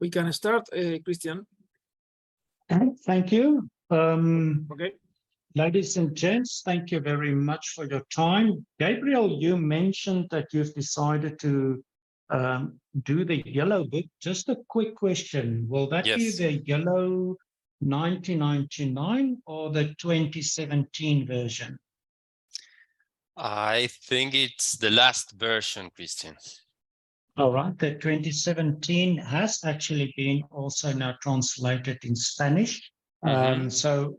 We can start, Christian. Thank you. Okay. Ladies and gents, thank you very much for your time. Gabriel, you mentioned that you've decided to do the yellow book. Just a quick question. Will that be Yes. the yellow 1999 or the 2017 version? I think it's the last version, Christian. All right, the 2017 has actually been also now translated in Spanish. So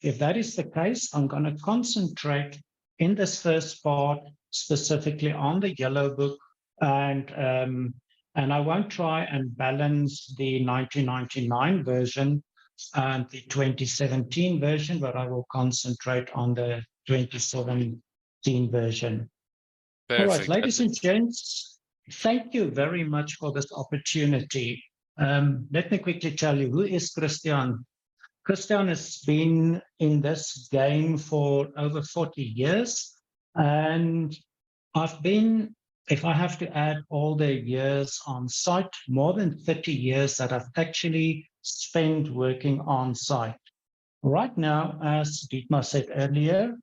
if that is the case, I'm going to concentrate in this first part specifically on the yellow book, and I won't try and balance the 1999 version and the 2017 version, but I will concentrate on the 2017 version. Perfect. All right, ladies and gents, thank you very much for this opportunity. Let me quickly tell you, who is Christian? Christian has been in this game for over 40 years. And I've been, if I have to add all the years on site, more than 30 years that I've actually spent working on site. Right now, as Dietmar said earlier,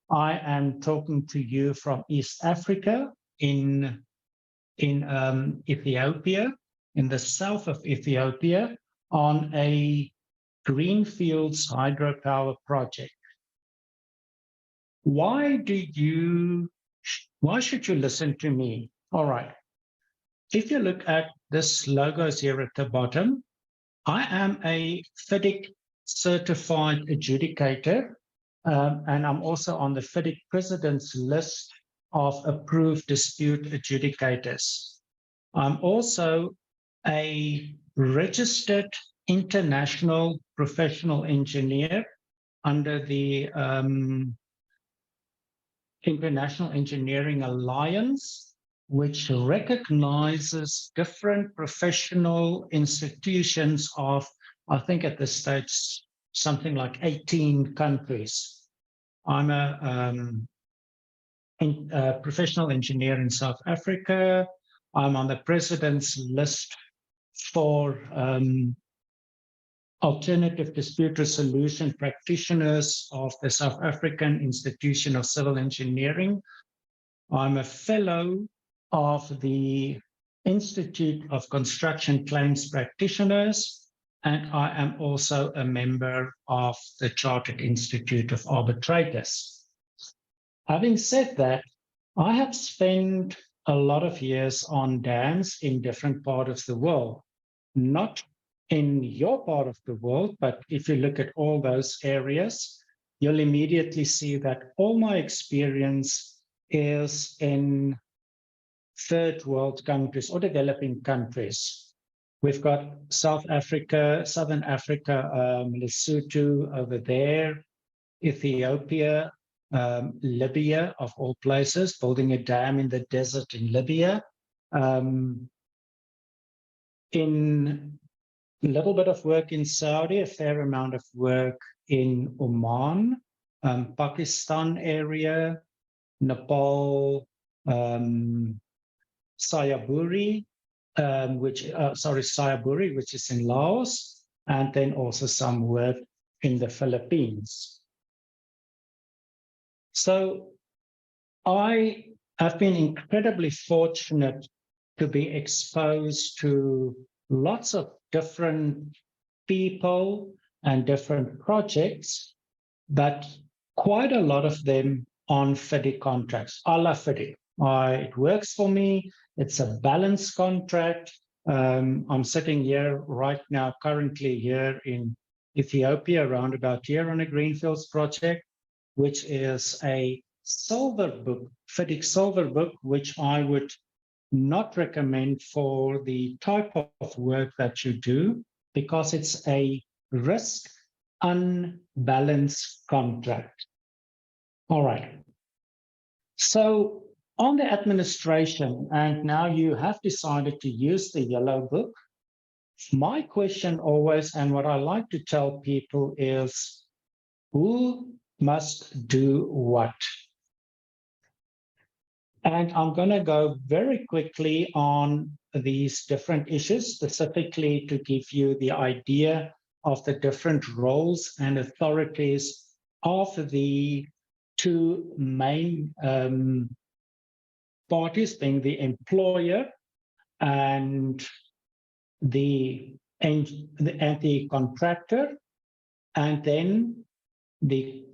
I am talking to you from East Africa in Ethiopia, in the south of Ethiopia, on a greenfields hydropower project. Why should you listen to me? All right. If you look at this logos here at the bottom, I am a FIDIC certified adjudicator, and I'm also on the FIDIC President's list of approved dispute adjudicators. I'm also a registered international professional engineer under the International Engineering Alliance, which recognizes different professional institutions of, I think at this stage, something like 18 countries. I'm a professional engineer in South Africa. I'm on the president's list for alternative dispute resolution practitioners of the South African Institution of Civil Engineering. I'm a fellow of the Institute of Construction Claims Practitioners, and I am also a member of the Chartered Institute of Arbitrators. Having said that, I have spent a lot of years on dams in different parts of the world, not in your part of the world, but if you look at all those areas, you'll immediately see that all my experience is in third world countries or developing countries. We've got South Africa, Southern Africa, Lesotho over there, Ethiopia, Libya, of all places, building a dam in the desert in Libya. In a little bit of work in Saudi, a fair amount of work in Oman, Pakistan area, Nepal, Sayaburi, Sayaburi, which is in Laos, and then also some work in the Philippines. So I have been incredibly fortunate to be exposed to lots of different people and different projects, but quite a lot of them on FIDIC contracts, a la FIDIC. It works for me. It's a balanced contract. I'm sitting here right now, currently here in Ethiopia, around about here on a Greenfields project, which is a silver book, FIDIC silver book, which I would not recommend for the type of work that you do, because it's a risk unbalanced contract. All right. So on the administration, and now you have decided to use the yellow book, my question always, and what I like to tell people is, who must do what? And I'm going to go very quickly on these different issues, specifically to give you the idea of the different roles and authorities of the two main parties, being the employer and the contractor, and then the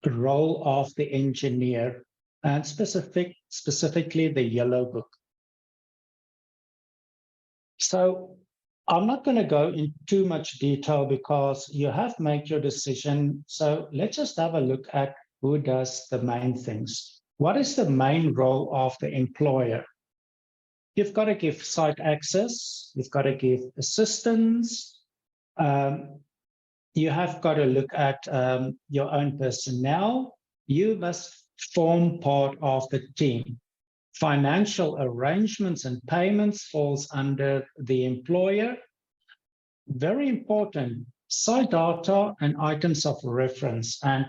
role of the engineer, and specifically the yellow book. So I'm not going to go in too much detail because you have made your decision. So let's just have a look at who does the main things. What is the main role of the employer? You've got to give site access. You've got to give assistance. You have got to look at your own personnel. You must form part of the team. Financial arrangements and payments falls under the employer. Very important, site data and items of reference. And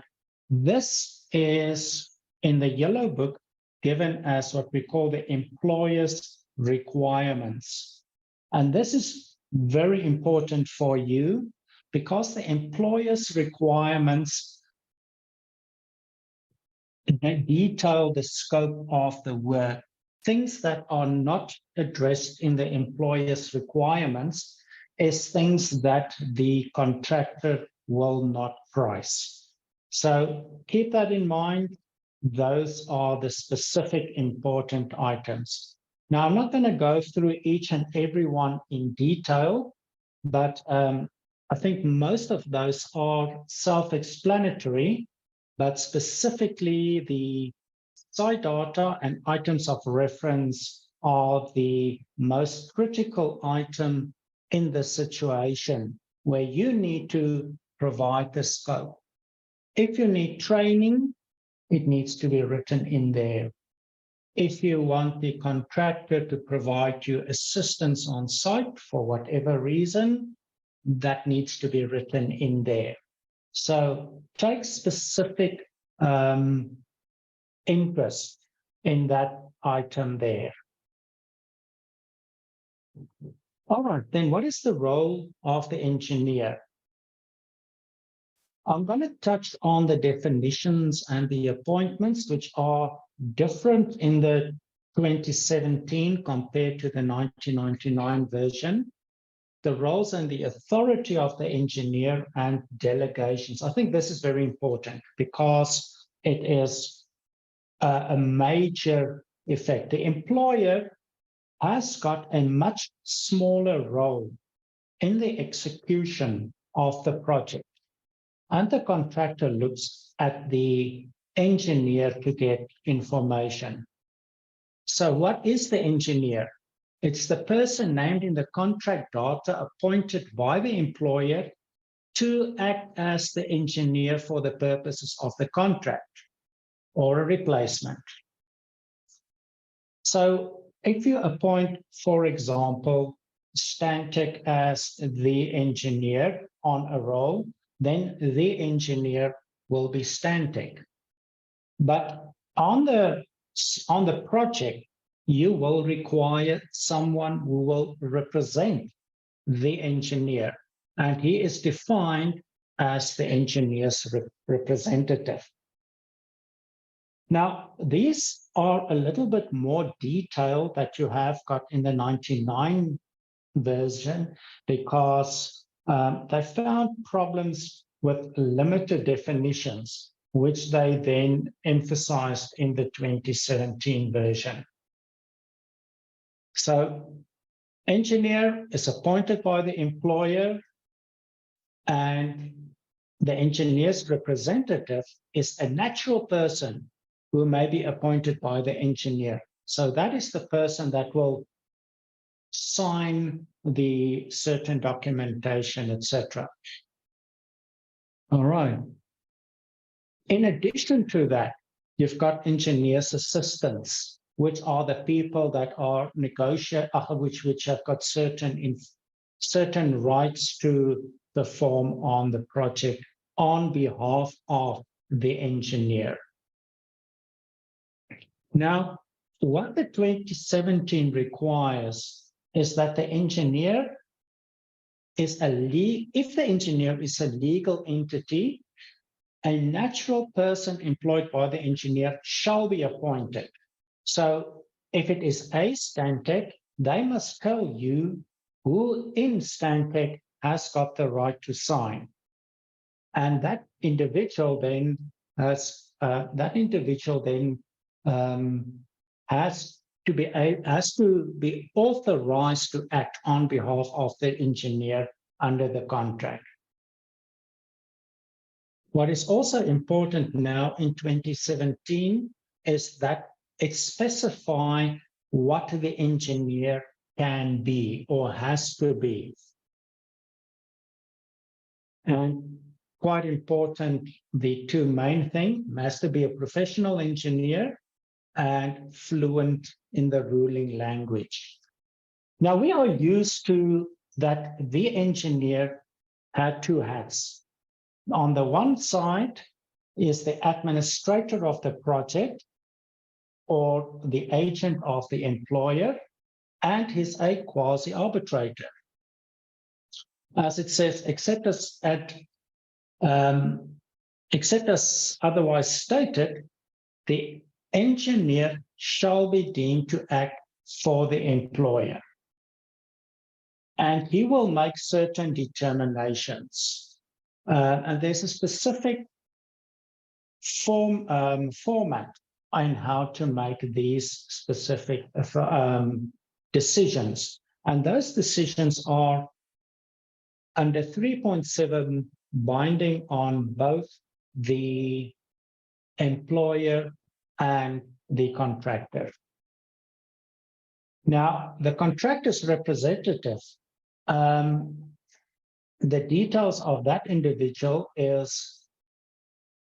this is in the yellow book given as what we call the employer's requirements. And this is very important for you because the employer's requirements detail the scope of the work. Things that are not addressed in the employer's requirements is things that the contractor will not price. So keep that in mind. Those are the specific important items. Now, I'm not going to go through each and every one in detail, but I think most of those are self-explanatory, but specifically the site data and items of reference are the most critical item in the situation where you need to provide the scope. If you need training, it needs to be written in there. If you want the contractor to provide you assistance on site for whatever reason, that needs to be written in there. So take specific interest in that item there. All right, then what is the role of the engineer? I'm going to touch on the definitions and the appointments, which are different in the 2017 compared to the 1999 version. The roles and the authority of the engineer and delegations. I think this is very important because it is a major effect. The employer has got a much smaller role in the execution of the project, and the contractor looks at the engineer to get information. So what is the engineer? It's the person named in the contract data appointed by the employer to act as the engineer for the purposes of the contract or a replacement. So if you appoint, for example, Stantec as the engineer on a role, then the engineer will be Stantec. But on the project, you will require someone who will represent the engineer, and he is defined as the engineer's representative. Now, these are a little bit more detailed that you have got in the 99 version because they found problems with limited definitions, which they then emphasized in the 2017 version. So, engineer is appointed by the employer, and the engineer's representative is a natural person who may be appointed by the engineer. So that is the person that will sign the certain documentation, etc. All right. In addition to that, you've got engineers' assistants, which are the people that are which have got certain rights to perform on the project on behalf of the engineer. Now, what the 2017 requires is that the engineer is if the engineer is a legal entity, a natural person employed by the engineer shall be appointed. So if it is a Stantec, they must tell you who in Stantec has got the right to sign. And that individual then has has to be authorized to act on behalf of the engineer under the contract. What is also important now in 2017 is that it specifies what the engineer can be or has to be. And quite important, the two main things, has to be a professional engineer and fluent in the ruling language. Now we are used to that the engineer had two hats. On the one side is the administrator of the project or the agent of the employer, and he's a quasi-arbitrator. As it says, except as otherwise stated, the engineer shall be deemed to act for the employer. And he will make certain determinations. And there's a specific format on how to make these specific decisions. And those decisions are under 3.7 binding on both the employer and the contractor. Now, the contractor's representative, the details of that individual is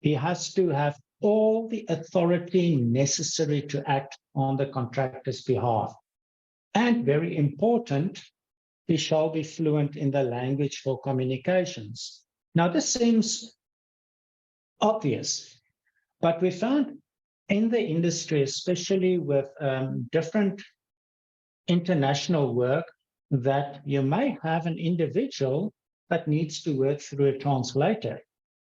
he has to have all the authority necessary to act on the contractor's behalf. And very important, he shall be fluent in the language for communications. Now, this seems obvious, but we found in the industry, especially with different international work, that you may have an individual that needs to work through a translator,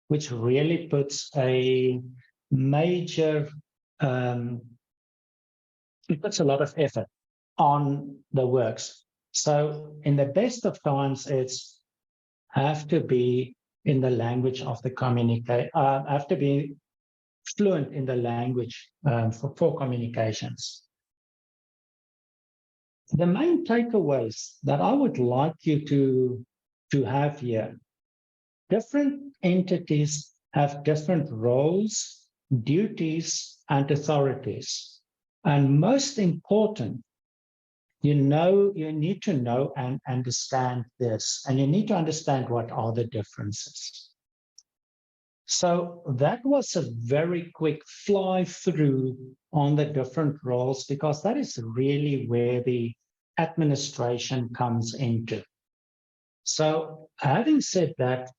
which really puts a major, it puts a lot of effort on the works. So in the best of times, it's have to be in the language of the have to be fluent in the language for communications. The main takeaways that I would like you to have here, different entities have different roles, duties, and authorities. And most important, you need to know and understand this, and you need to understand what are the differences. So that was a very quick fly through on the different roles, because that is really where the administration comes into. So having said that,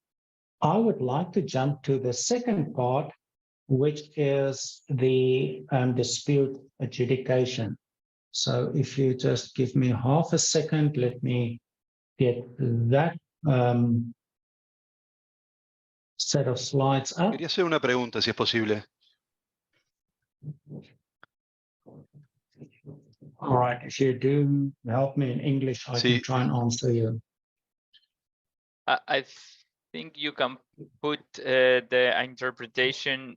I would like to jump to the second part, which is the dispute adjudication. So if you just give me half a second, let me get that set of slides up. Quería hacer una pregunta, si es posible. All right, if you do help me in English, I can try and answer you. I think you can put the interpretation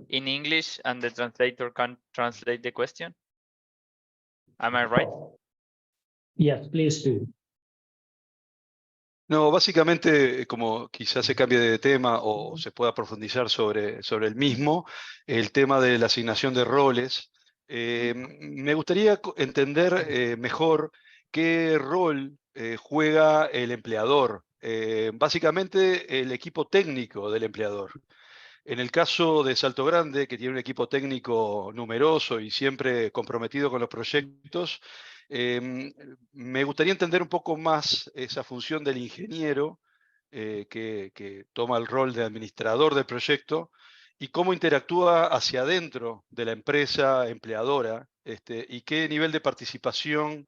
in English and the translator can translate the question. Am I right? Yes, please do. No, básicamente, como quizás se cambie de tema o se pueda profundizar sobre el mismo, el tema de la asignación de roles. Me gustaría entender mejor qué rol juega el empleador, básicamente el equipo técnico del empleador. En el caso de Salto Grande, que tiene un equipo técnico numeroso y siempre comprometido con los proyectos, me gustaría entender un poco más esa función del ingeniero que toma el rol de administrador del proyecto y cómo interactúa hacia adentro de la empresa empleadora, y qué nivel de participación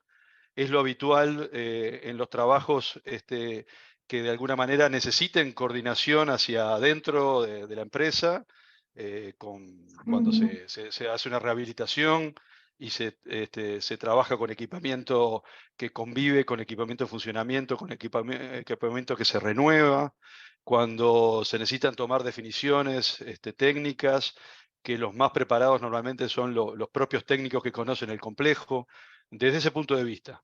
es lo habitual en los trabajos que de alguna manera necesiten coordinación hacia adentro de la empresa, cuando se hace una rehabilitación y se trabaja con equipamiento que convive, con equipamiento de funcionamiento, con equipamiento que se renueva, cuando se necesitan tomar definiciones técnicas, que los más preparados normalmente son los propios técnicos que conocen el complejo, desde ese punto de vista.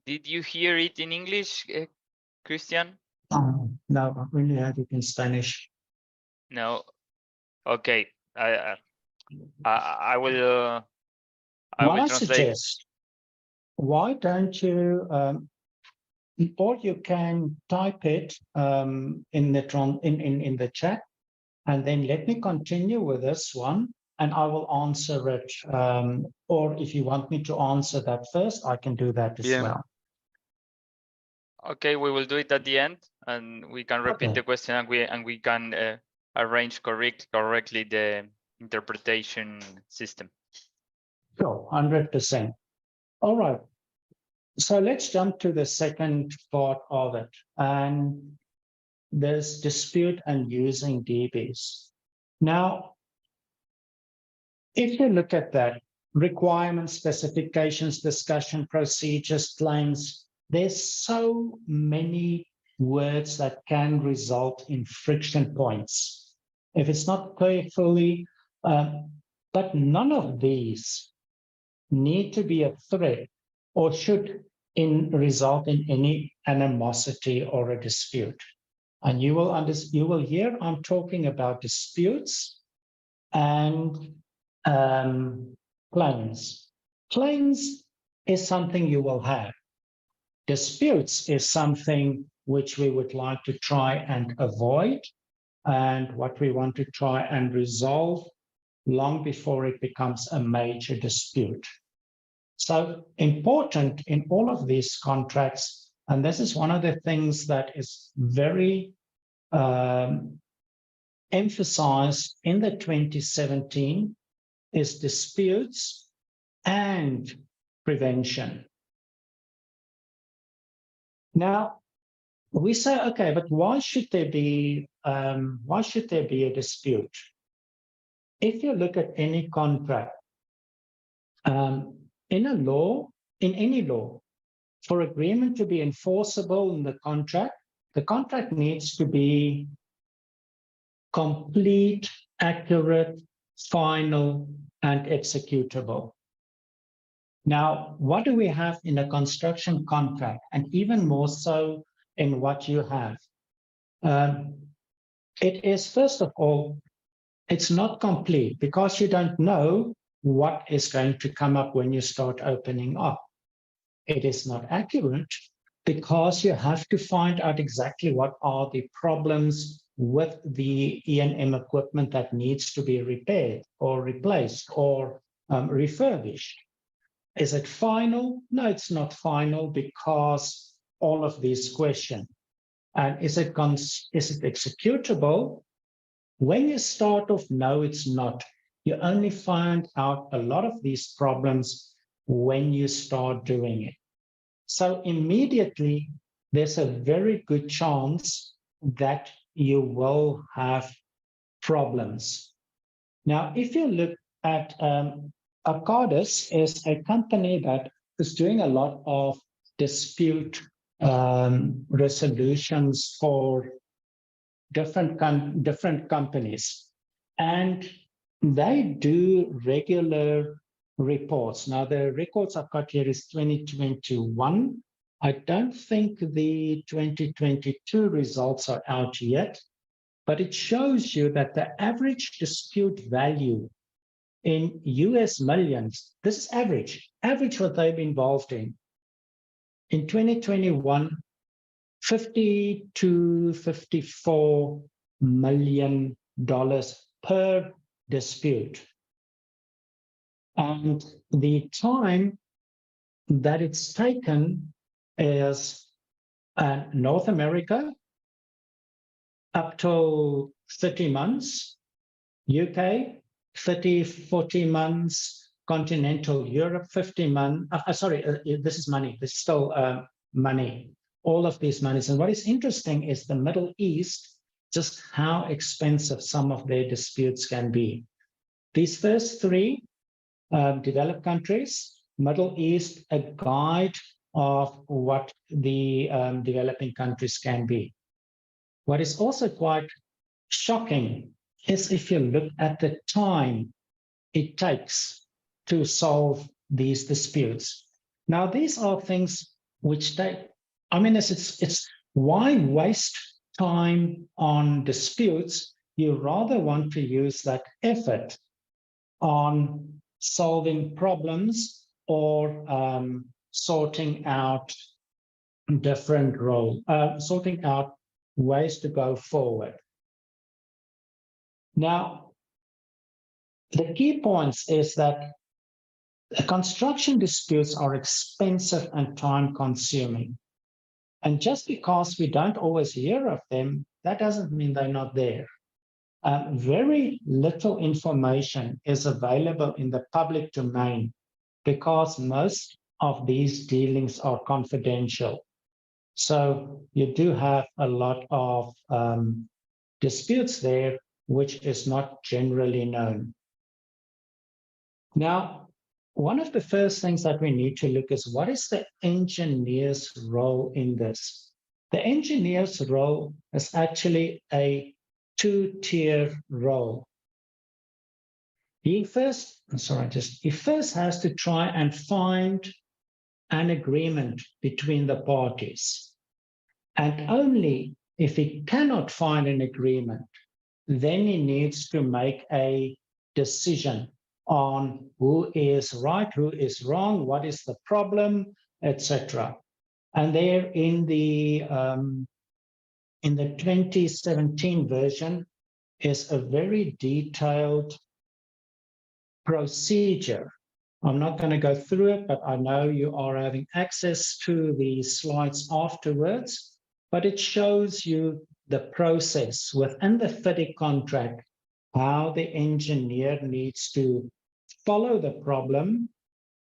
Did you hear it in English, Christian? No, I only had it in Spanish. No. Okay. I will. I What will I translate. suggest, why don't you, or you can type it in the chat, and then let me continue with this one, and I will answer it. Or if you want me to answer that first, I can do that as Bien. well. Okay, we will do it at the end, and we can repeat Okay. the question, and we can arrange correctly the interpretation system. Sure, 100%. All right. So let's jump to the second part of it, and there's dispute and using DBs. Now, if you look at that, requirements, specifications, discussion, procedures, claims, there's so many words that can result in friction points if it's not carefully, but none of these need to be a threat or should result in any animosity or a dispute. And you will hear I'm talking about disputes and claims. Claims is something you will have. Disputes is something which we would like to try and avoid, and what we want to try and resolve long before it becomes a major dispute. So important in all of these contracts, and this is one of the things that is very emphasized in the 2017, is disputes and prevention. Now, we say, okay, but why should there be a dispute? If you look at any contract, in any law, for agreement to be enforceable in the contract needs to be complete, accurate, final, and executable. Now, what do we have in a construction contract, and even more so in what you have? It is, first of all, it's not complete because you don't know what is going to come up when you start opening up. It is not accurate because you have to find out exactly what are the problems with the E&M equipment that needs to be repaired or replaced or refurbished. Is it final? No, it's not final because all of these questions. And is it executable? When you start off, no, it's not. You only find out a lot of these problems when you start doing it. So immediately, there's a very good chance that you will have problems. Now, if you look at Arcadis is a company that is doing a lot of dispute resolutions for different companies, and they do regular reports. Now, the records I've got here is 2021. I don't think the 2022 results are out yet, but it shows you that the average dispute value in US millions, this is average what they've been involved in 2021, $50 to $54 million per dispute. And the time that it's taken is North America, up to 30 months, UK, 30, 40 months, continental Europe, 50 months. This is money. This is still money. All of these monies. And what is interesting is the Middle East, just how expensive some of their disputes can be. These first three developed countries, Middle East, a guide of what the developing countries can be. What is also quite shocking is if you look at the time it takes to solve these disputes. Now, these are things which it's why waste time on disputes? You rather want to use that effort on solving problems or sorting out sorting out ways to go forward. Now, the key points is that construction disputes are expensive and time-consuming. And just because we don't always hear of them, that doesn't mean they're not there. Very little information is available in the public domain because most of these dealings are confidential. So you do have a lot of disputes there, which is not generally known. Now, one of the first things that we need to look is what is the engineer's role in this? The engineer's role is actually a two-tier role. He first has to try and find an agreement between the parties. And only if he cannot find an agreement, then he needs to make a decision on who is right, who is wrong, what is the problem, etc. And there in the 2017 version is a very detailed procedure. I'm not going to go through it, but I know you are having access to the slides afterwards, but it shows you the process within the FIDIC contract, how the engineer needs to follow the problem,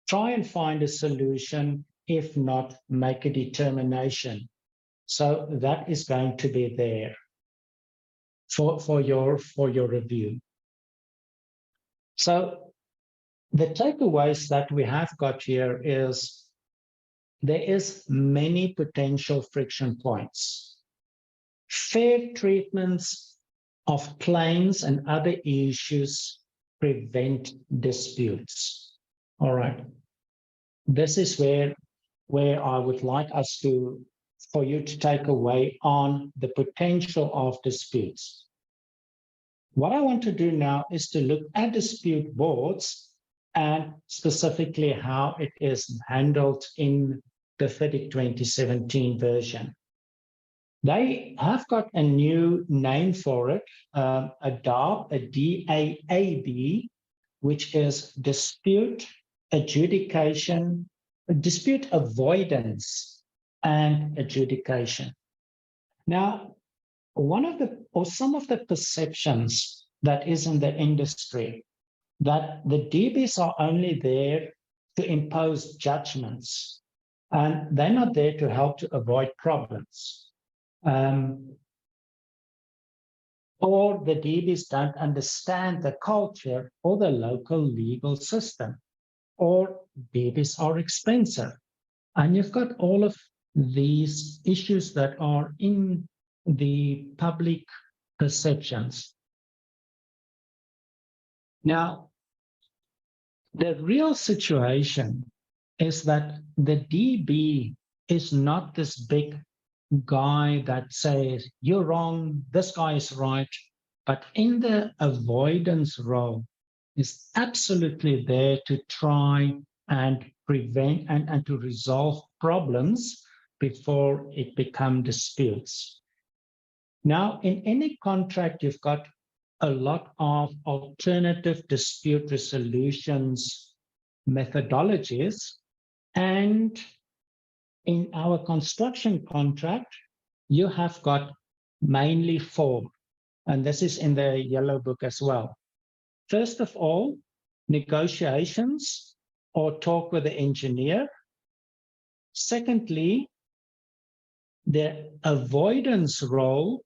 try and find a solution, if not, make a determination. So that is going to be there for your review. So the takeaways that we have got here is there is many potential friction points. Fair treatments of claims and other issues prevent disputes. All right. This is where I would like us for you to take away on the potential of disputes. What I want to do now is to look at dispute boards and specifically how it is handled in the FIDIC 2017 version. They have got a new name for it, a DAAB, a DAAB, which is dispute adjudication, dispute avoidance and adjudication. Now, some of the perceptions that is in the industry that the DBs are only there to impose judgments and they're not there to help to avoid problems. Or the DBs don't understand the culture or the local legal system, or DBs are expensive. And you've got all of these issues that are in the public perceptions. Now, the real situation is that the DB is not this big guy that says, you're wrong, this guy is right, but in the avoidance role is absolutely there to try and prevent and to resolve problems before it becomes disputes. Now, in any contract, you've got a lot of alternative dispute resolutions methodologies, and in our construction contract, you have got mainly 4, and this is in the yellow book as well. First of all, negotiations or talk with the engineer. Secondly, the avoidance role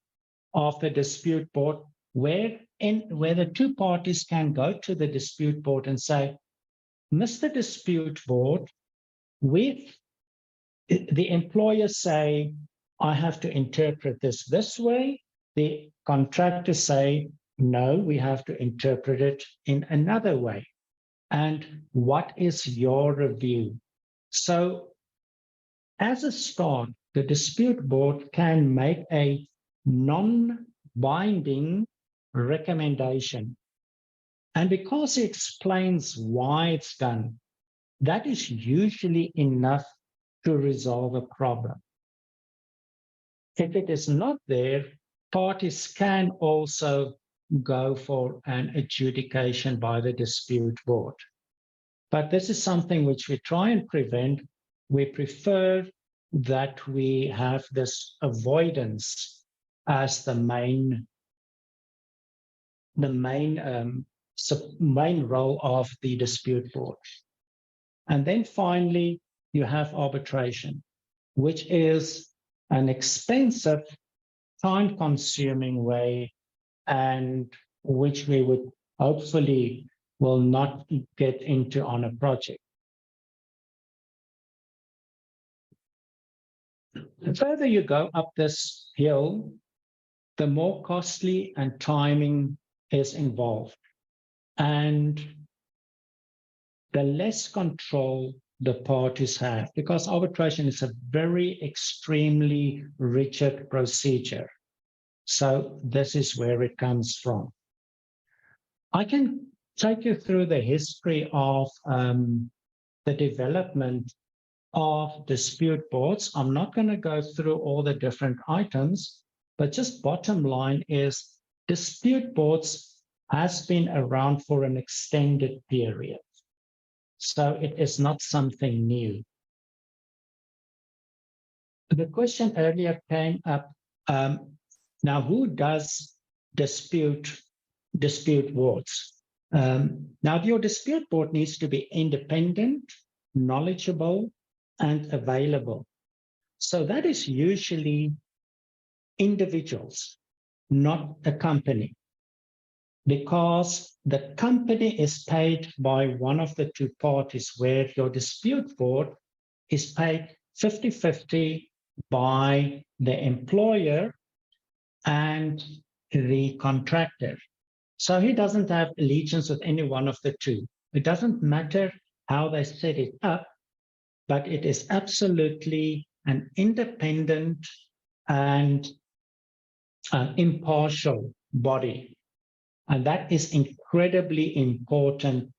of the dispute board, where the two parties can go to the dispute board and say, Mr. Dispute Board, the employers say, I have to interpret this way. The contractors say, no, we have to interpret it in another way. And what is your review? So as a start, the dispute board can make a non-binding recommendation. And because it explains why it's done, that is usually enough to resolve a problem. If it is not there, parties can also go for an adjudication by the dispute board. But this is something which we try and prevent. We prefer that we have this avoidance as the main role of the dispute board. And then finally, you have arbitration, which is an expensive, time-consuming way, and which we would hopefully will not get into on a project. The further you go up this hill, the more costly and timing is involved, and the less control the parties have, because arbitration is a very extremely rigid procedure. So this is where it comes from. I can take you through the history of the development of dispute boards. I'm not going to go through all the different items, but just bottom line is dispute boards has been around for an extended period. So it is not something new. The question earlier came up, now who does dispute boards? Now your dispute board needs to be independent, knowledgeable, and available. So that is usually individuals, not a company, because the company is paid by one of the two parties, where your dispute board is paid 50-50 by the employer and the contractor. So he doesn't have allegiance with any one of the two. It doesn't matter how they set it up, but it is absolutely an independent and impartial body. And that is incredibly important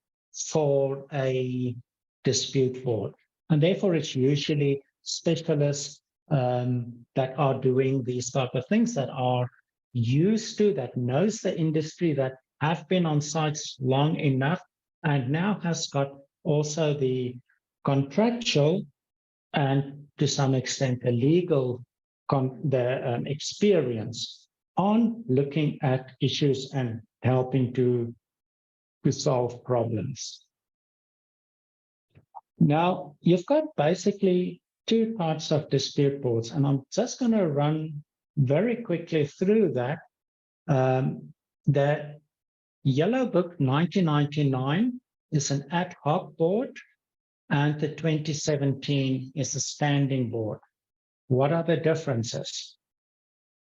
for a dispute board. And therefore, it's usually specialists that are doing these type of things, that are used to, that knows the industry, that have been on sites long enough, and now has got also the contractual and to some extent the legal experience on looking at issues and helping to solve problems. Now, you've got basically two types of dispute boards, and I'm just going to run very quickly through that. The Yellow Book 1999 is an ad hoc board, and the 2017 is a standing board. What are the differences?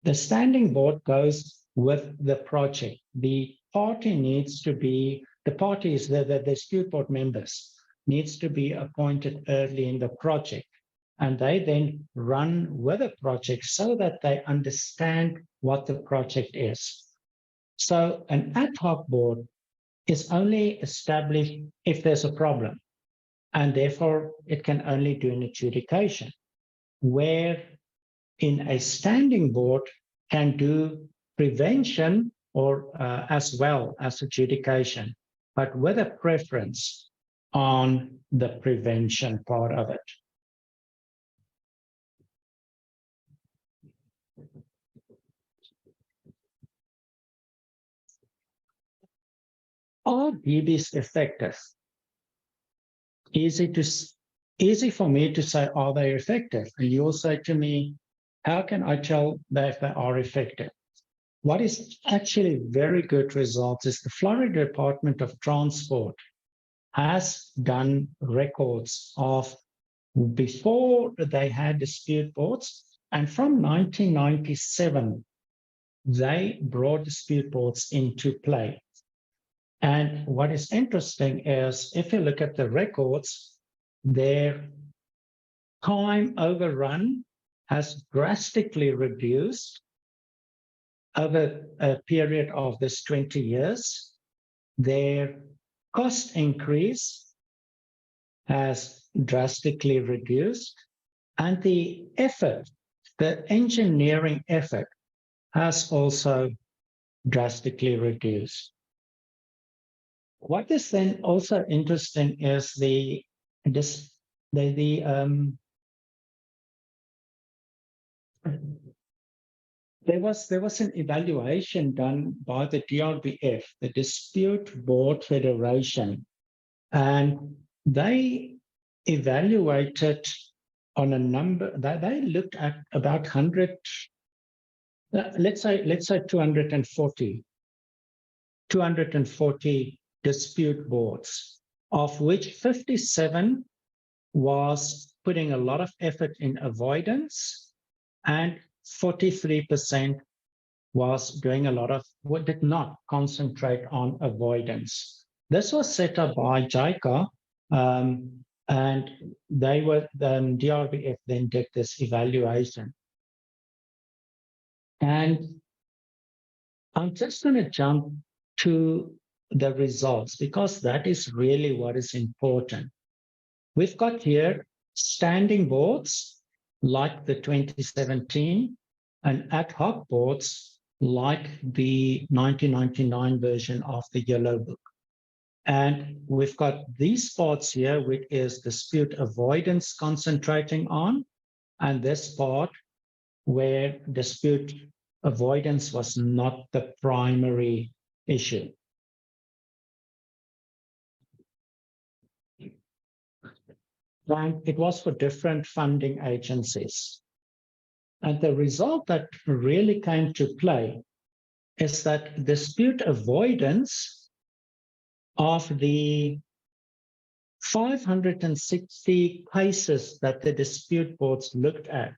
The standing board goes with the project. The party needs to be, the parties, the dispute board members needs to be appointed early in the project. And they then run with the project so that they understand what the project is. So an ad hoc board is only established if there's a problem, and therefore it can only do an adjudication, where in a standing board can do prevention or as well as adjudication, but with a preference on the prevention part of it. are DBs effective? Easy for me to say, are they effective? And you'll say to me, how can I tell that if they are effective? What is actually very good results is the Florida Department of Transport has done records of before they had dispute boards, and from 1997, they brought dispute boards into play. And what is interesting is if you look at the records, their time overrun has drastically reduced over a period of this 20 years. Their cost increase has drastically reduced, and the effort, the engineering effort, has also drastically reduced. What is then also interesting is there was an evaluation done by the DRBF, the Dispute Board Federation, and they evaluated on a number. They looked at about 100. Let's say 240 dispute boards, of which 57 was putting a lot of effort in avoidance, and 43% was doing a lot of what did not concentrate on avoidance. This was set up by JICA, and they were DRBF then did this evaluation. And I'm just going to jump to the results because that is really what is important. We've got here standing boards like the 2017 and ad hoc boards like the 1999 version of the Yellow Book. And we've got these parts here, which is dispute avoidance concentrating on, and this part where dispute avoidance was not the primary issue. And it was for different funding agencies. And the result that really came to play is that dispute avoidance of the 560 cases that the dispute boards looked at,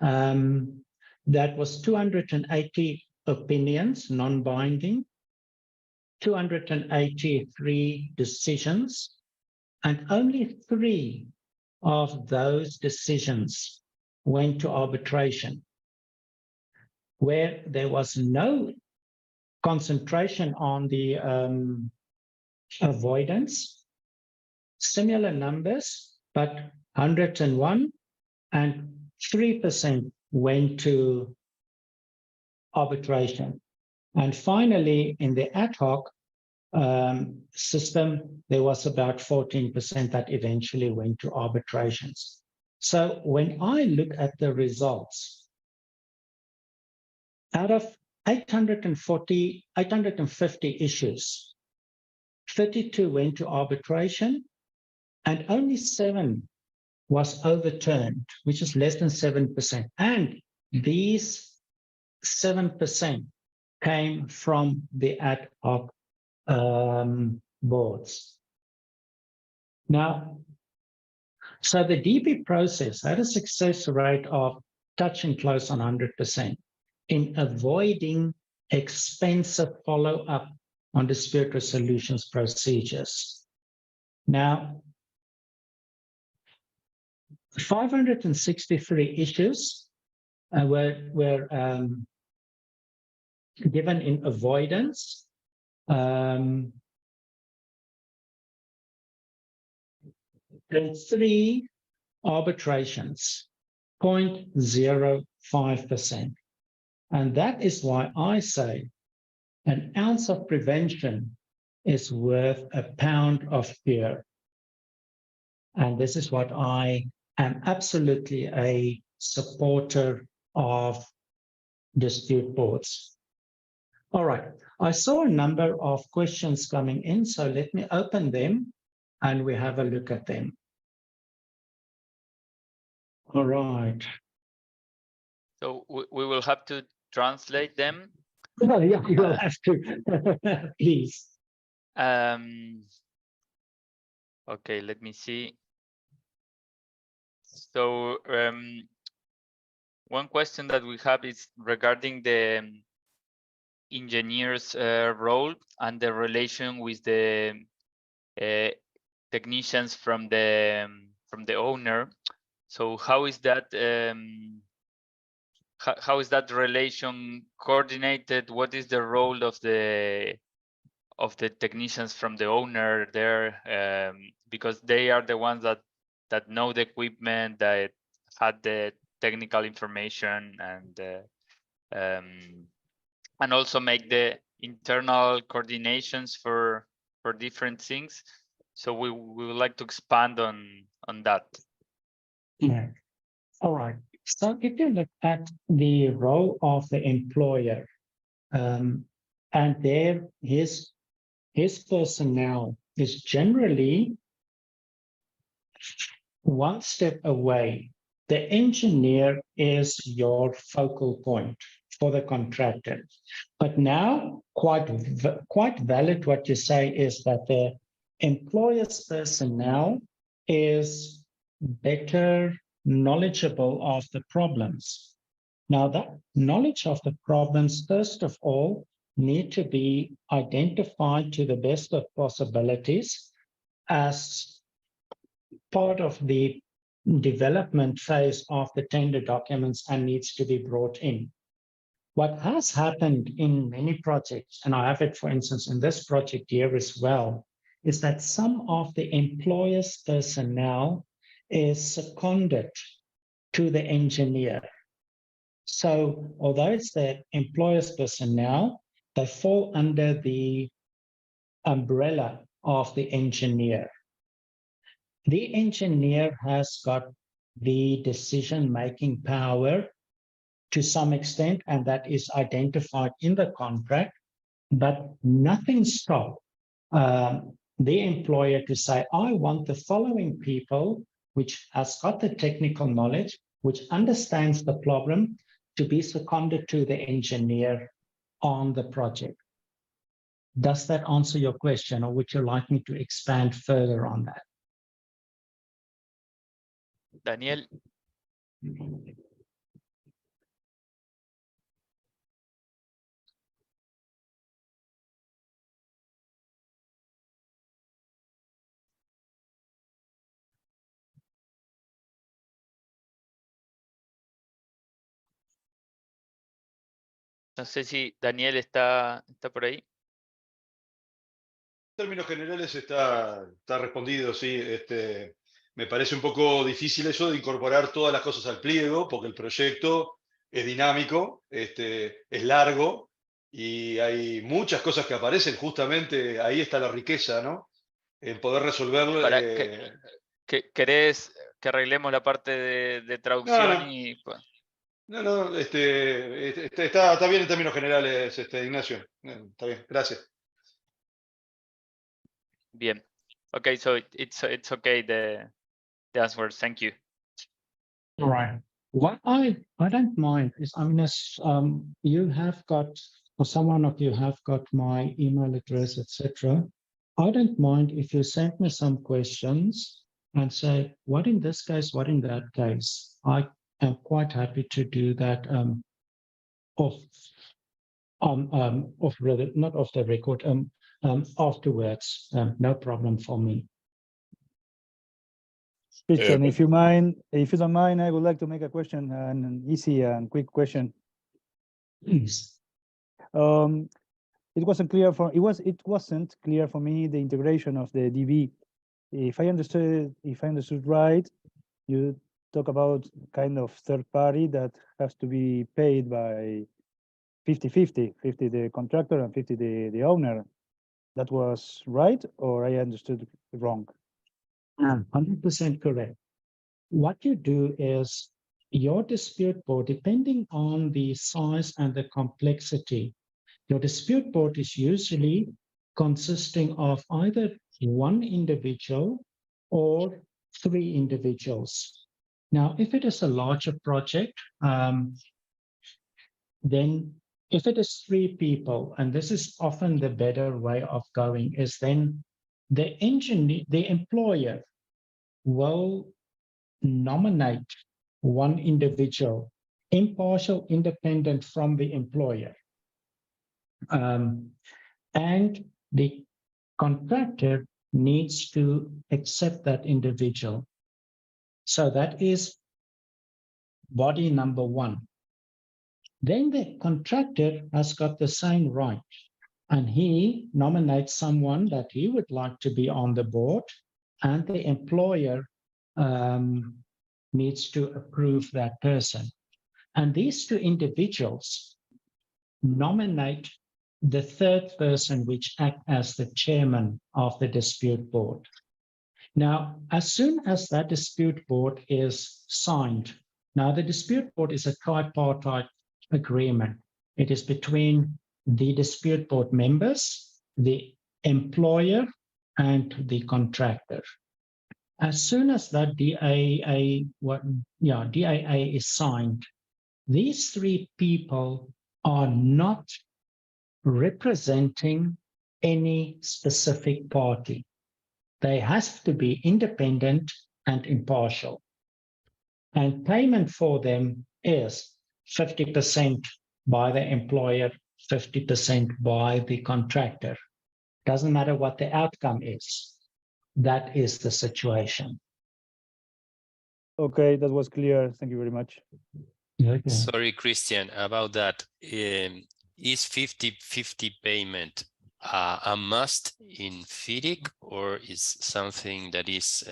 that was 280 opinions, non-binding, 283 decisions, and only 3 of those decisions went to arbitration, where there was no concentration on the avoidance, similar numbers, but 101 and 3% went to arbitration. And finally, in the ad hoc system, there was about 14% that eventually went to arbitrations. So when I look at the results, out of 850 issues, 32 went to arbitration, and only 7 was overturned, which is less than 7%. And these 7% came from the ad hoc boards. Now, so the DB process had a success rate of touching close on 100% in avoiding expensive follow-up on dispute resolutions procedures. Now, 563 issues were given in avoidance. And 3 arbitrations, 0.05%. And that is why I say an ounce of prevention is worth a pound of cure. And this is what I am absolutely a supporter of dispute boards. All right, I saw a number of questions coming in, so let me open them and we have a look at them. All right. So we will have to translate them. Well, yeah, you will have to, please. Okay, let me see. So one question that we have is regarding the engineer's role and the relation with the technicians from the owner. So how is that how is that relation coordinated? What is the role of the technicians from the owner there? Because they are the ones that know the equipment, that had the technical information, and also make the internal coordinations for different things. So we would like to expand on that. Yeah. All right. So if you look at the role of the employer, and there his personnel is generally one step away. The engineer is your focal point for the contractor. But now, quite valid what you say is that the employer's personnel is better knowledgeable of the problems. Now, that knowledge of the problems, first of all, need to be identified to the best of possibilities as part of the development phase of the tender documents and needs to be brought in. What has happened in many projects, and I have it, for instance, in this project here as well, is that some of the employer's personnel is seconded to the engineer. So although it's the employer's personnel, they fall under the umbrella of the engineer. The engineer has got the decision-making power to some extent, and that is identified in the contract, but nothing stops the employer to say, I want the following people, which has got the technical knowledge, which understands the problem, to be seconded to the engineer on the project. Does that answer your question, or would you like me to expand further on that? Daniel. No sé si Daniel está por ahí. En términos generales está respondido, sí. Me parece un poco difícil eso de incorporar todas las cosas al pliego, porque el proyecto es dinámico, es largo, y hay muchas cosas que aparecen. Justamente ahí está la riqueza, ¿no? En poder resolverlo. ¿Querés que arreglemos la parte de traducción? No. Y pues... No, está bien en términos generales, Ignacio. Está bien, gracias. Bien. Okay, so it's okay, the answers. Thank you. All right. What I don't mind is, I mean, as you have got, or someone of you have got my email address, etc. I don't mind if you send me some questions and say, what in this case, what in that case. I am quite happy to do that not off the record, afterwards. No problem for me. Christian, if you don't mind, I would like to make a question, an easy and quick question. Please. It wasn't clear for me the integration of the DB. If I understood right, you talk about kind of third party that has to be paid by 50-50, 50 the contractor and 50 the owner. That was right, or I understood wrong? 100% correct. What you do is your dispute board, depending on the size and the complexity, Your dispute board is usually consisting of either one individual or 3 individuals. Now, if it is a larger project, then if it is 3 people, and this is often the better way of going, is then the employer will nominate one individual, impartial, independent from the employer. And the contractor needs to accept that individual. So that is body number 1. Then the contractor has got the same right, and he nominates someone that he would like to be on the board, and the employer needs to approve that person. And these 2 individuals nominate the 3rd person, which acts as the chairman of the dispute board. Now, as soon as that dispute board is signed, now the dispute board is a tripartite agreement. It is between the dispute board members, the employer, and the contractor. As soon as that DAA is signed, these 3 people are not representing any specific party. They have to be independent and impartial. And payment for them is 50% by the employer, 50% by the contractor. Doesn't matter what the outcome is. That is the situation. Okay, that was clear. Thank you very much. Okay. Sorry, Christian, about that. Is 50-50 payment a must in FIDIC, or is something that is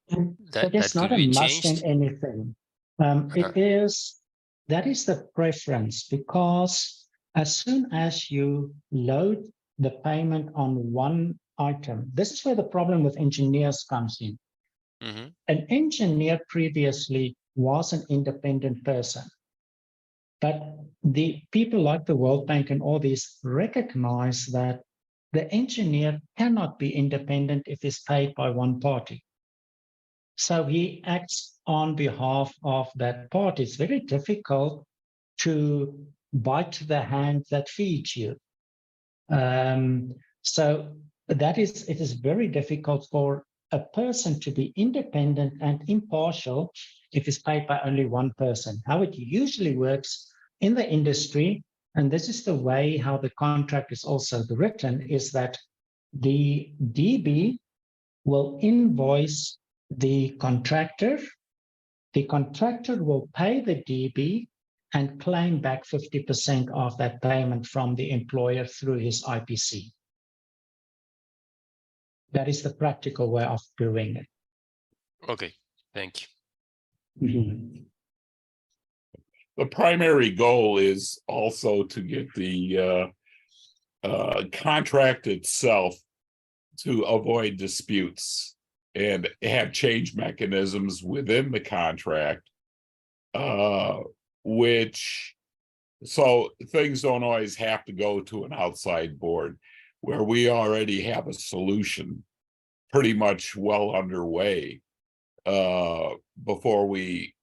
that It's could not a be must in changed? anything. That is the preference, because as soon as you load the payment on one item, this is where the problem with engineers comes in. Mhm. An engineer previously was an independent person, but the people like the World Bank and all these recognize that the engineer cannot be independent if he's paid by one party. So he acts on behalf of that party. It's very difficult to bite the hand that feeds you. So it is very difficult for a person to be independent and impartial if it's paid by only one person. How it usually works in the industry, and this is the way how the contract is also written, is that the DB will invoice the contractor will pay the DB and claim back 50% of that payment from the employer through his IPC. That is the practical way of doing it. Okay, thank you. Mm-hmm. The primary goal is also to get the contract itself to avoid disputes and have change mechanisms within the contract, so things don't always have to go to an outside board, where we already have a solution pretty much well underway before we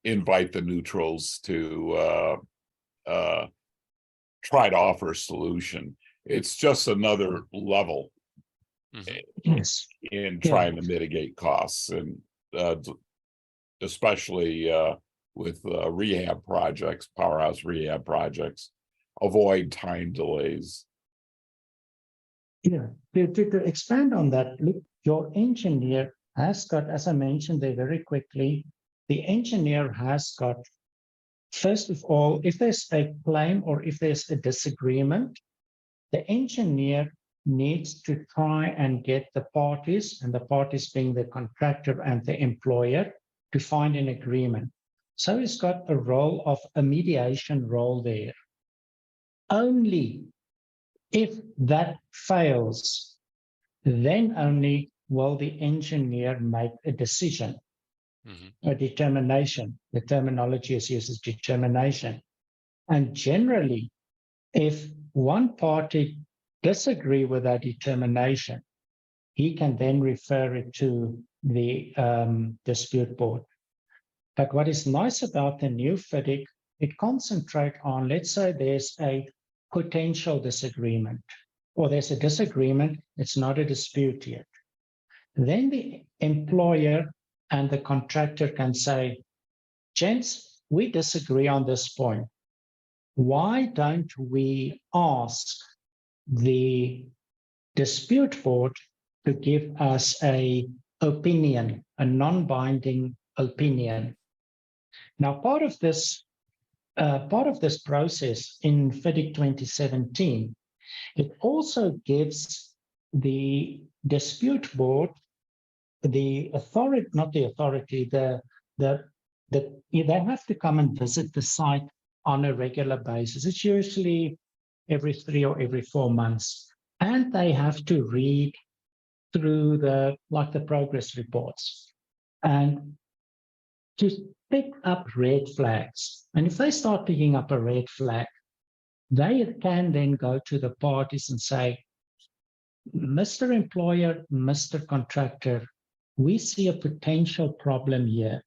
invite the neutrals to try to offer a solution. It's just another level Yes. in trying to mitigate costs, and especially with rehab projects, powerhouse rehab projects, avoid time delays. Yeah, to expand on that, look, your engineer has got, as I mentioned there very quickly, the engineer has got, first of all, if there's a claim or if there's a disagreement, the engineer needs to try and get the parties, and the parties being the contractor and the employer, to find an agreement. So he's got a role of a mediation role there. Only if that fails, then only will the engineer make a decision, a determination. The terminology is used as determination. And generally, if one party disagree with that determination, he can then refer it to the dispute board. But what is nice about the new FIDIC, it concentrates on, let's say there's a potential disagreement, or there's a disagreement, it's not a dispute yet. Then the employer and the contractor can say, gents, we disagree on this point. Why don't we ask the dispute board to give us an opinion, a non-binding opinion? Now, part of this process in FIDIC 2017, it also gives the dispute board the authority, not the authority, they have to come and visit the site on a regular basis. It's usually every 3 or every 4 months. And they have to read through the progress reports and to pick up red flags. And if they start picking up a red flag, they can then go to the parties and say, Mr. Employer, Mr. Contractor, we see a potential problem here.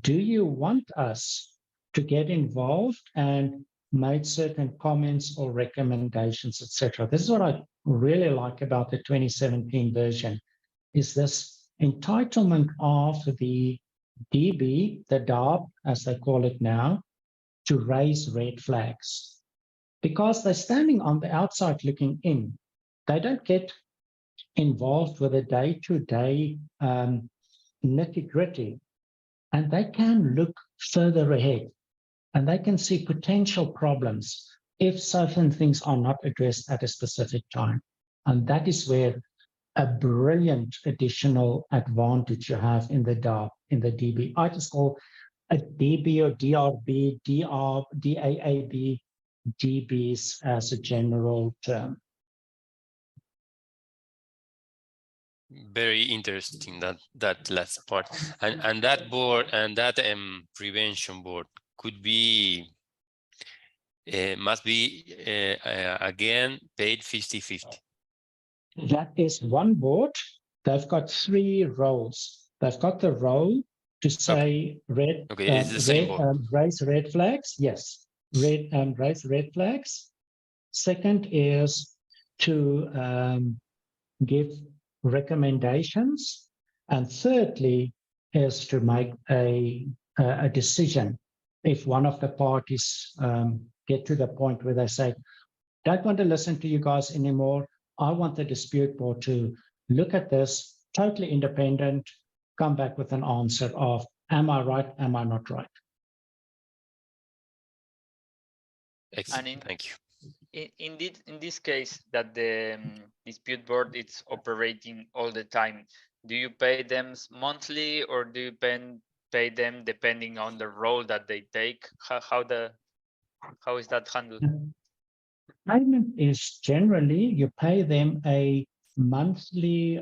Do you want us to get involved and make certain comments or recommendations, etc.? This is what I really like about the 2017 version, is this entitlement of the DB, the DAB, as they call it now, to raise red flags. Because they're standing on the outside looking in. They don't get involved with the day-to-day nitty-gritty. And they can look further ahead. And they can see potential problems if certain things are not addressed at a specific time. And that is where a brilliant additional advantage you have in the DAB, in the DB. I just call a DB or DRB, DAAB, DBs as a general term. Very interesting, that last part. And that board and that prevention board could be must be again paid 50-50. That is one board. They've got 3 roles. They've got the role to say raise red flags. Yes, raise red flags. Second is to give recommendations, and thirdly is to make a decision if one of the parties get to the point where they say, don't want to listen to you guys anymore. I want the dispute board to look at this, totally independent, come back with an answer of, am I right, am I not right? Excellent, thank you. In this case, that the dispute board is operating all the time, do you pay them monthly or do you pay them depending on the role that they take? How is that handled? Payment is generally, you pay them a monthly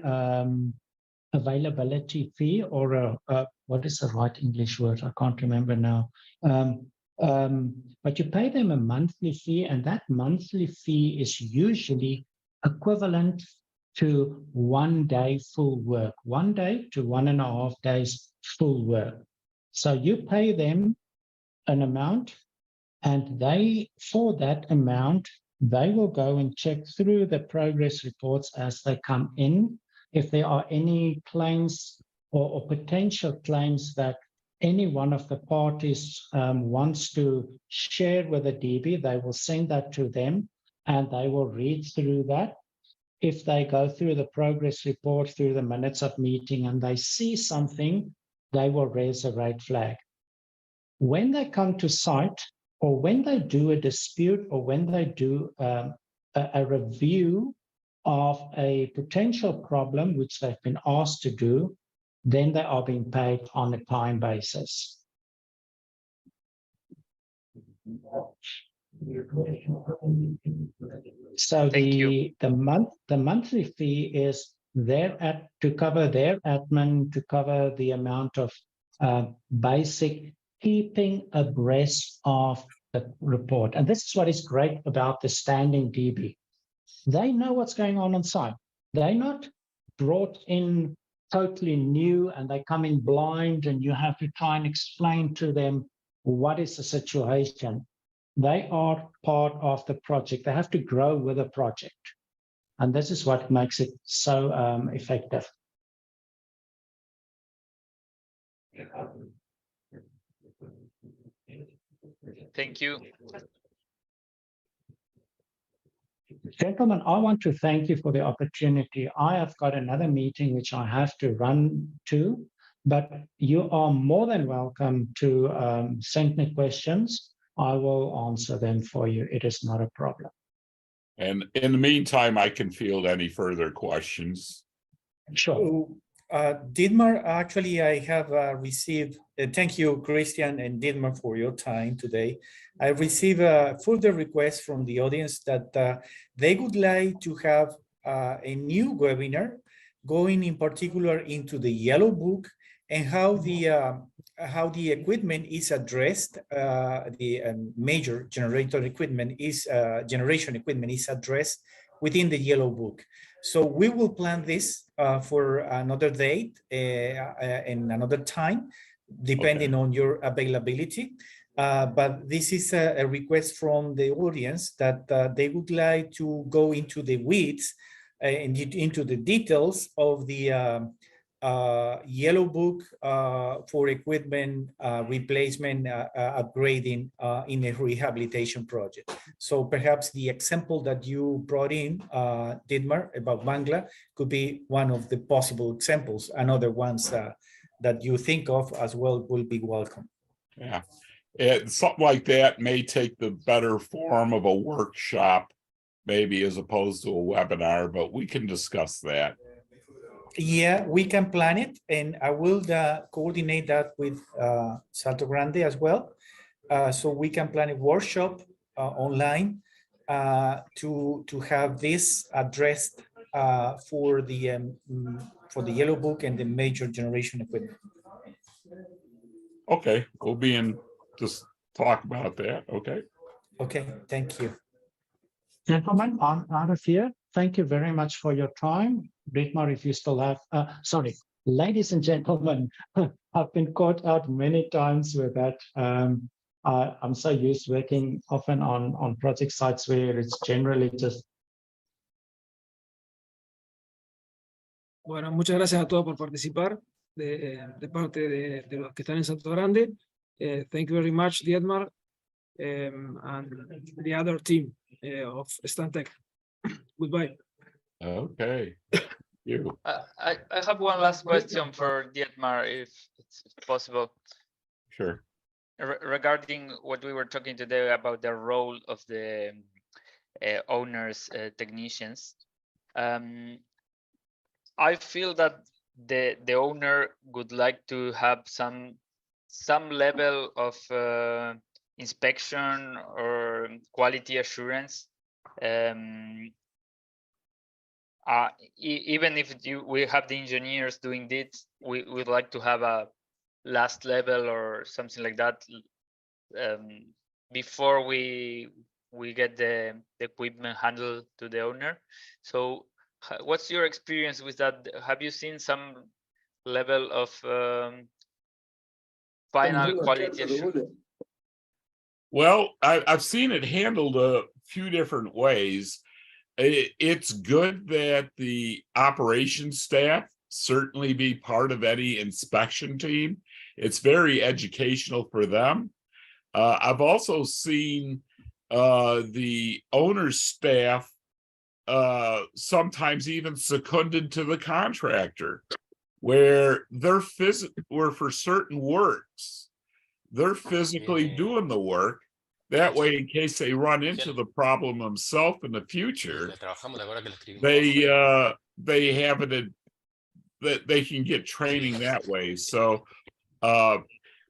availability fee, or what is the right English word? I can't remember now. But you pay them a monthly fee, and that monthly fee is usually equivalent to 1 day full work, 1 day to 1.5 days full work. So you pay them an amount, and they, for that amount, they will go and check through the progress reports as they come in. If there are any claims or potential claims that any one of the parties wants to share with the DB, they will send that to them and they will read through that. If they go through the progress report, through the minutes of meeting, and they see something, they will raise a red flag. When they come to site, or when they do a dispute, or when they do a review of a potential problem, which they've been asked to do, then they are being paid on a time basis. So the monthly fee is there to cover their admin, to cover the amount of basic keeping abreast of the report. And this is what is great about the standing DB. They know what's going on site. They're not brought in totally new and they come in blind and you have to try and explain to them what is the situation. They are part of the project. They have to grow with the project. And this is what makes it so effective. Thank you. Gentlemen, I want to thank you for the opportunity. I have got another meeting which I have to run to, but you are more than welcome to send me questions. I will answer them for you. It is not a problem. And in the meantime, I can field any further questions. Sure. So, Dietmar, actually, I have received, thank you, Christian and Dietmar, for your time today. I received a further request from the audience that they would like to have a new webinar going in particular into the yellow book and how the equipment is addressed, the major generator equipment is generation equipment is addressed within the yellow book. So we will plan this for another date and another time, depending on your availability. But this is a request from the audience that they would like to go into the weeds and into the details of the yellow book for equipment replacement, upgrading in a rehabilitation project. So perhaps the example that you brought in, Dietmar, about Bangla could be one of the possible examples, and other ones that you think of as well will be welcome. Yeah, something like that may take the better form of a workshop, maybe as opposed to a webinar, but we can discuss that. Yeah, we can plan it, and I will coordinate that with Salto Grande as well. So we can plan a workshop online to have this addressed for the yellow book and the major generation equipment. Okay, we'll be in just talk about that. Okay. Okay, thank you. Gentlemen, I'm out of here. Thank you very much for your time. Dietmar, if you still have, sorry, ladies and gentlemen, I've been caught out many times with that. I'm so used to working often on project sites where it's generally just. Bueno, muchas gracias a todos por participar de parte de los que están en Salto Grande. Thank you very much, Dietmar, and the other team of Stantec. Goodbye. Okay. You. I have one last question for Dietmar, if it's possible. Sure. Regarding what we were talking today about the role of the owners, technicians. I feel that the owner would like to have some level of inspection or quality assurance. Even if we have the engineers doing this, we would like to have a last level or something like that before we get the equipment handled to the owner. So what's your experience with that? Have you seen some level of final quality assurance? Well, I've seen it handled a few different ways. It's good that the operations staff certainly be part of any inspection team. It's very educational for them. I've also seen the owner's staff sometimes even seconded to the contractor, where where for certain works, they're physically doing the work. That way, in case they run into the problem themselves in the future, they have it that they can get training that way. So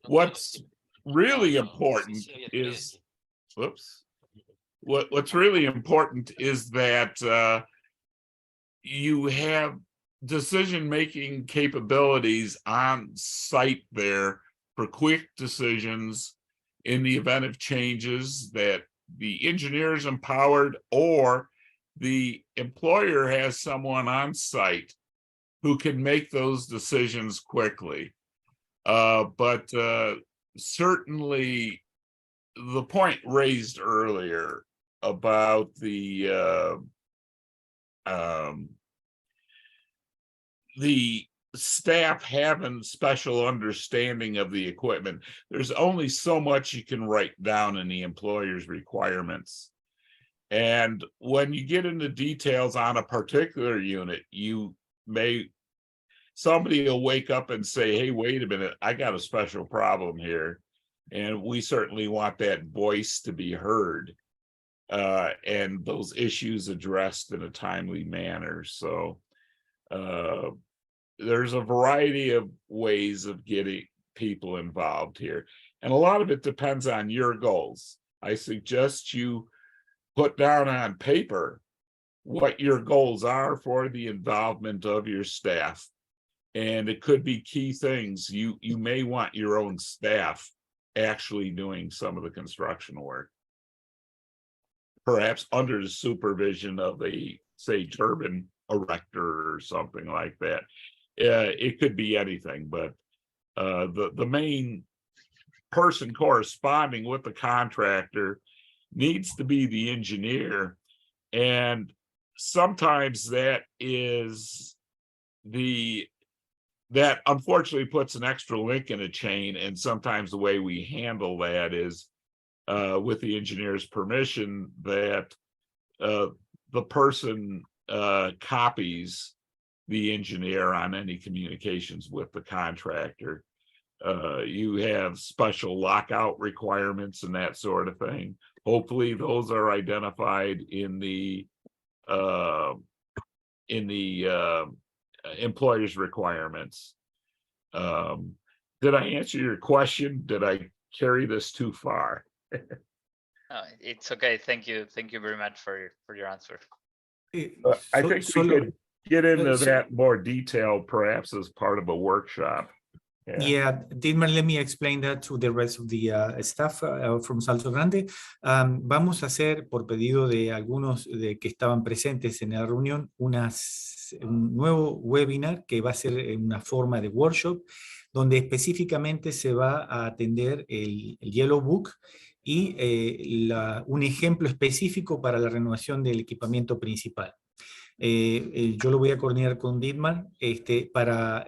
what's really important is, what's really important is that you have decision-making capabilities on site there for quick decisions in the event of changes, that the engineer is empowered or the employer has someone on site who can make those decisions quickly. But certainly the point raised earlier about the staff having special understanding of the equipment. There's only so much you can write down in the employer's requirements. And when you get into details on a particular unit, somebody will wake up and say, hey, wait a minute, I got a special problem here. And we certainly want that voice to be heard and those issues addressed in a timely manner. So there's a variety of ways of getting people involved here. And a lot of it depends on your goals. I suggest you put down on paper what your goals are for the involvement of your staff. And it could be key things. You may want your own staff actually doing some of the construction work, perhaps under the supervision of a, say, turbine erector or something like that. It could be anything, but the main person corresponding with the contractor needs to be the engineer. And sometimes that unfortunately puts an extra link in a chain. And sometimes the way we handle that is with the engineer's permission, that the person copies the engineer on any communications with the contractor. You have special lockout requirements and that sort of thing. Hopefully those are identified in the employer's requirements. Did I answer your question? Did I carry this too far? It's okay. Thank you. Thank you very much for your answer. I think we could get into that more detail, perhaps as part of a workshop. Yeah, Dietmar, let me explain that to the rest of the staff from Salto Grande. Vamos a hacer, por pedido de algunos de que estaban presentes en la reunión, un nuevo webinar que va a ser en una forma de workshop, donde específicamente se va a atender el Yellow Book y un ejemplo específico para la renovación del equipamiento principal. Yo lo voy a coordinar con Dietmar para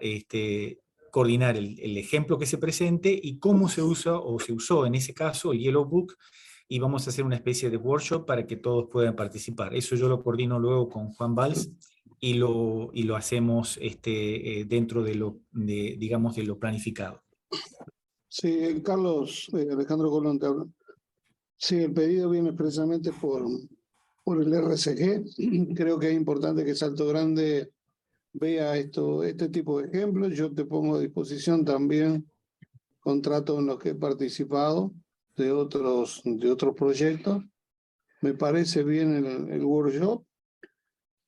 coordinar el ejemplo que se presente y cómo se usa o se usó en ese caso el Yellow Book, y vamos a hacer una especie de workshop para que todos puedan participar. Eso yo lo coordino luego con Juan Valls y lo hacemos dentro de lo planificado. Sí, Carlos, Alejandro Colón te habla. Sí, el pedido viene expresamente por el RSG. Creo que es importante que Salto Grande vea este tipo de ejemplos. Yo te pongo a disposición también contratos en los que he participado de otros proyectos. Me parece bien el workshop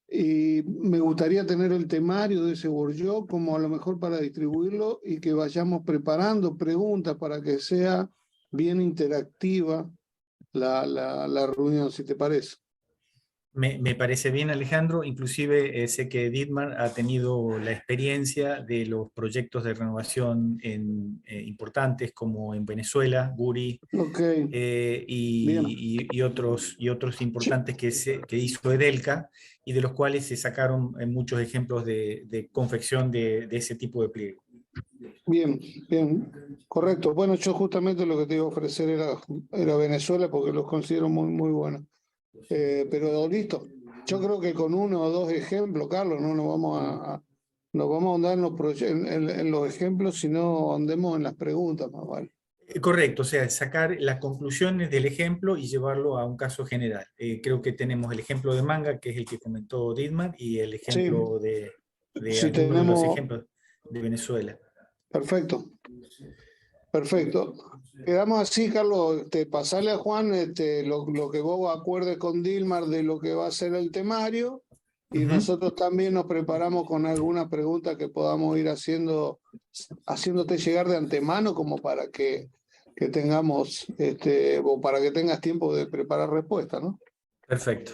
y me gustaría tener el temario de ese workshop como a lo mejor para distribuirlo y que vayamos preparando preguntas para que sea bien interactiva la reunión, si te parece. Me parece bien, Alejandro. Inclusive sé que Dietmar ha tenido la experiencia de los proyectos de renovación importantes como en Venezuela, Guri, Okay. y otros importantes que hizo Edelca, y de los cuales se sacaron muchos ejemplos de confección de ese tipo de pliego. Bien, correcto. Bueno, yo justamente lo que te iba a ofrecer era Venezuela porque los considero muy, muy buenos. Pero listo, yo creo que con uno o dos ejemplos, Carlos, no nos vamos a ahondar en los ejemplos, sino andemos en las preguntas más vale. Correcto, o sea, sacar las conclusiones del ejemplo y llevarlo a un caso general. Creo que tenemos el ejemplo de manga, que es el que comentó Dietmar, y el ejemplo sí. de Sí, algunos de los ejemplos de Venezuela. Perfecto. Quedamos así, Carlos. Pasale a Juan lo que vos acuerdes con Dietmar de lo que va a ser el temario, y nosotros también nos preparamos con alguna pregunta que podamos ir haciéndote llegar de antemano, como para que tengamos, o para que tengas tiempo de preparar respuesta, ¿no? Perfecto.